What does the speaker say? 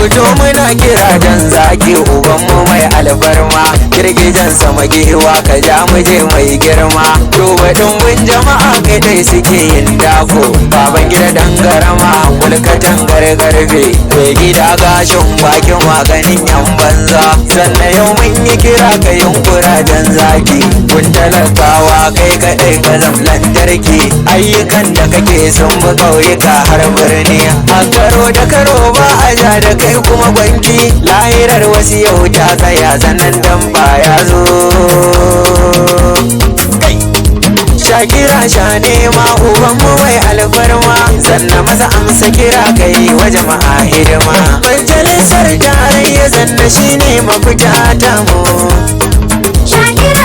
fito muna kira dan zaki ubanmu mai alfarma girgijen sama giwa ka ja muje mai girma duba dumbin jama'a kai dai suke yin dako baban gida dangarama kulkatan gargarbe mai gida gashin bakin maganin yan banza sannan yau mun yi kira ka yunkura dan zaki kun talakawa kai kadai ka zam lantarki ayyukan da kake sun bi ƙauyuka har birni a karo da karo ba a ja da kai kuma gwanki lahirar wasu yau ta tsaya zanen dan baya zo Shakira sha nema ubanmu mai alfarma zanna maza amsa kira kai wa jama'a hidima majalisar tarayya zanna shine mafita ta mu Shakira